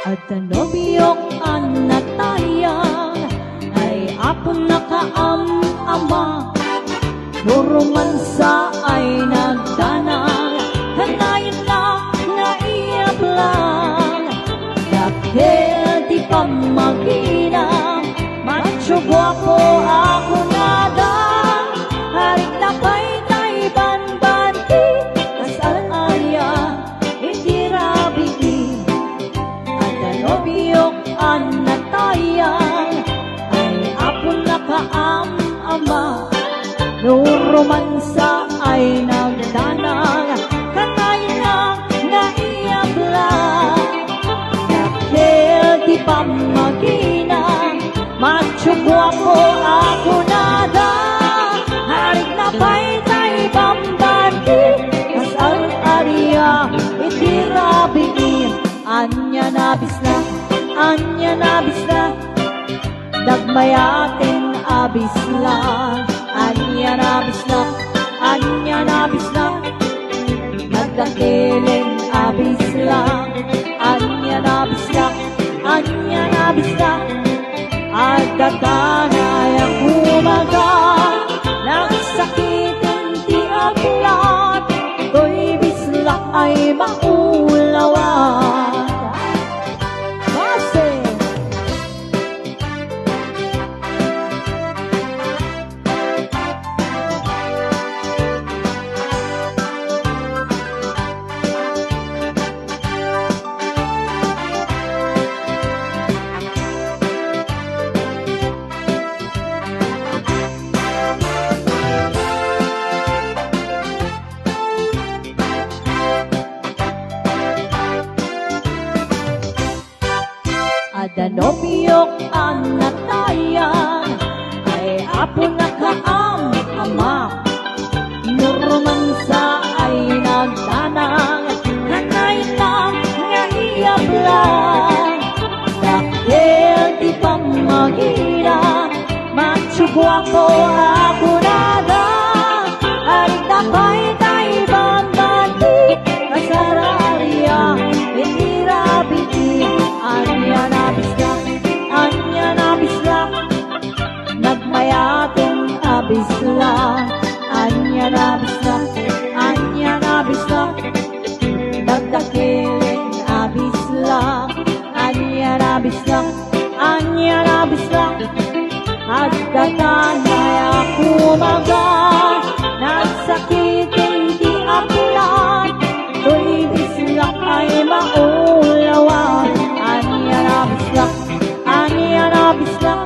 At ang nobyong anatayang ay apon nakaam-ama. Nurumansa ay nagdanang, kanayon lang na iablang. Dahil di pa maginang, macho guwapo ako nadang. Haring na pa'y taiban-banti, kasal arya, itirabi. At ang nobyong anatayang ay apon nakaam-ama. Nurumansa ay nagdanang, kanayon lang na iablang. Dahil di pa maginang, macho guwapo ako nadang. Haring na pa'y taibang-banti, kasal arya, itirabi. Anya na bislak, anya na bislak, dagmayatin abislang. Anya na bislak, anya na bislak, nagdakiling abislang. Anya na bislak, anya na bislak, at katanay ang umaga. Nagsakitin ti aglat, to'y bislak ay maulawan. Adanopiyok ang natayan ay apon nakaam-ama. Nurumansa ay nagdanang, kanayon lang nga iablang. Dahil di pa maginang, macho guwapo ako nadang. Haring na pa'y taibang-banti, kasal arya, itirabi. Anya na bislak, anya na bislak, nagmayating abislang. Anya na bislak, anya na bislak, nagdakiling abislang. Anya na bislak, anya na bislak, at katanay ako magan. Nagsakitin di aplan, to'y bislak ay maulawan. Anya na bislak, anya na bislak,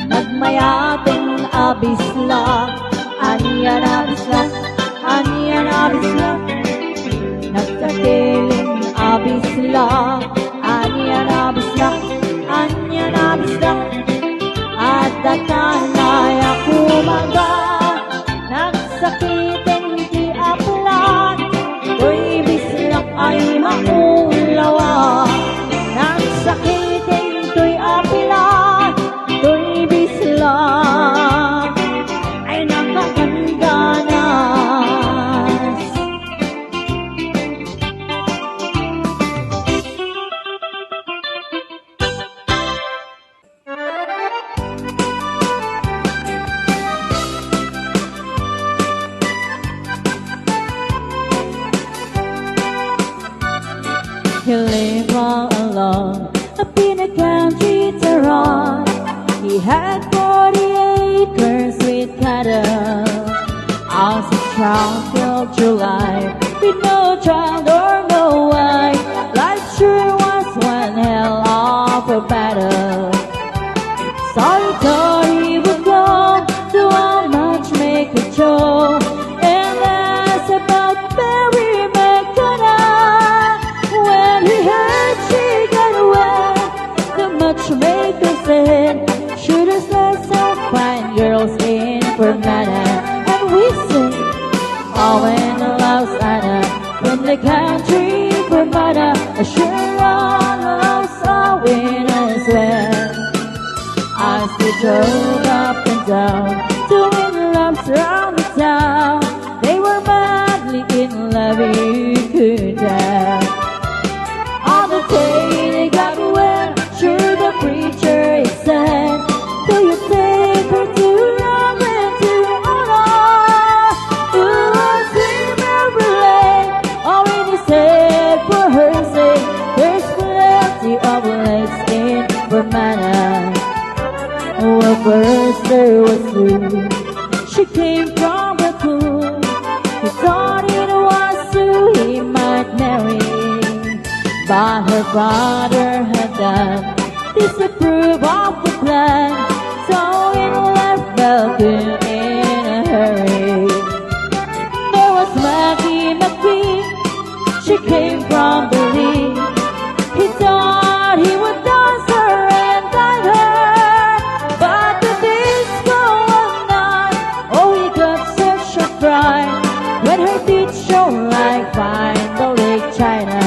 nagmayating abislang. Anya na bislak, anya na bislak, nagsakiling abislang. Anya na bislak, anya na bislak, at datanay ako magan. Nagsakitin di aplan, to'y bislak ay maulawan. Nagsakitin to'y apilan, to'y bislak ay nakakangganas. He lived all alone up in a country town. He had 40 acres with cattle. As a child filled through life with no child or no wife, life sure was one hell of a battle. So he thought he would go to a matchmaker show, and that's about Mary McDonough. When he heard she got away, the matchmaker said, should have let some fine girls in verna. And we sing, oh, when the love's Anna, from the country verna, sure all the loves are win as well. As they drove up and down, doing laps around the town, they were madly in love, you could tell. On the day they plenty of lakes in verna. Well, first there was Sue. She came from the pool. He thought it was Sue he might marry, but her father had done disapprove of the plan, so it left Malcolm in a hurry. There was Maggie McQueen. She came from the league. He thought he would dance her and guide her, but the disco was not. Oh, he got such a fright when her teeth shone like fine gold Lake China.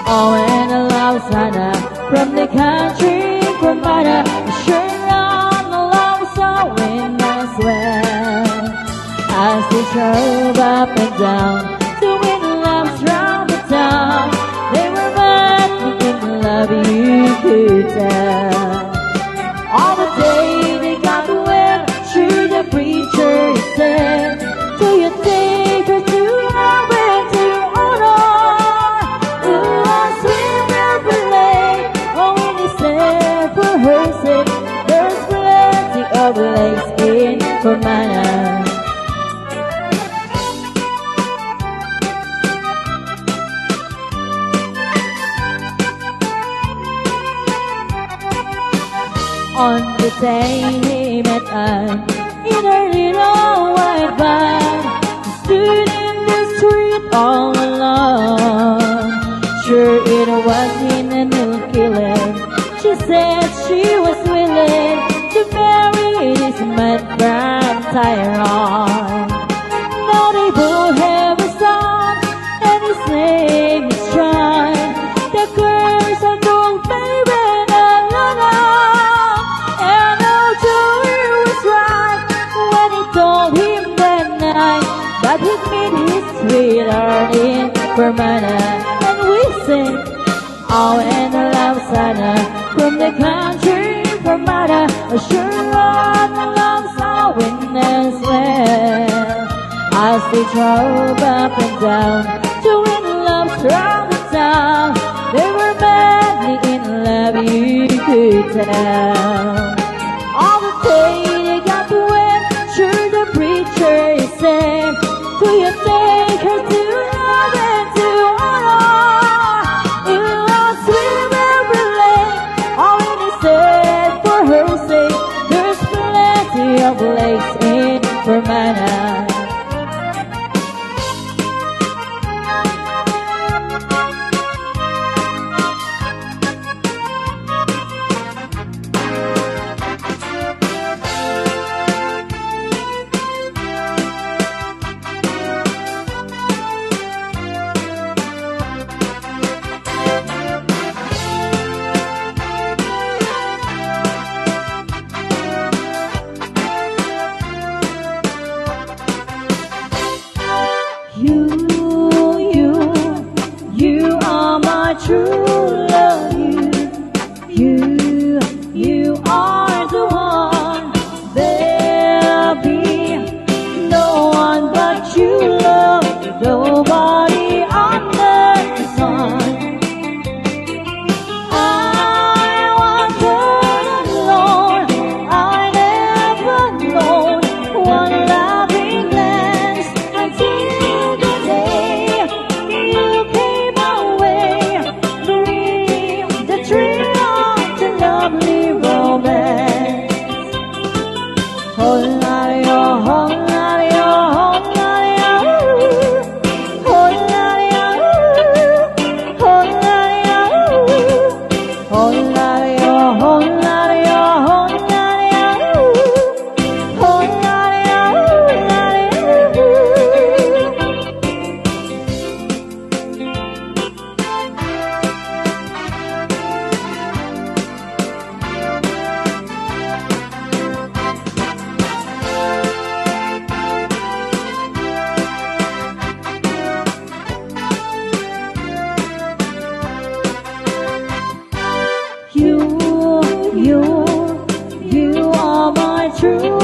Oh, and a love Sana from the country provider, sure on the long saw wind as well. As they drove up and down, the wind lamps round the town, they were madly in love, you could tell. All the day they got wet, through the preacher said, do you take her to heaven to honor? Ooh, I swim every lake. Oh, when he said for her sake, there's plenty of lakes in verna. On the day he met Anne in her little white van, he stood in the street all alone. Sure it was in a New Zealand. She said she was willing to marry this man from Tyrone. Now they both have a son, and his name is John. The girls are called Baby and Lana. Told him that night that he'd meet his sweetheart in verna, and we sing, oh, and a love Sana from the country verna, sure on the long saw wind as well. As they drove up and down, the wind loves round the town, they were madly in love, you could tell. All the day they got wet, sure the preacher said, do you take her to heaven to honor? Ooh, I'll swim every lake. Oh, and he said for her sake, there's plenty of lakes in verna. You are my true love. You are the one. There'll be no one but you, love. Nobody under the sun. I wandered alone. I never known one loving glance until the day you came my way, bringing the thrill of the lovely romance. Oh, la-di-oh, oh, la-di-oh, oh, la-di-oh, oh, la-di-oh, oh, la-di-oh, oh, la-di-oh, oh, la-di-oh, oh, la-di-oh, oh, la-di-oh, you are my true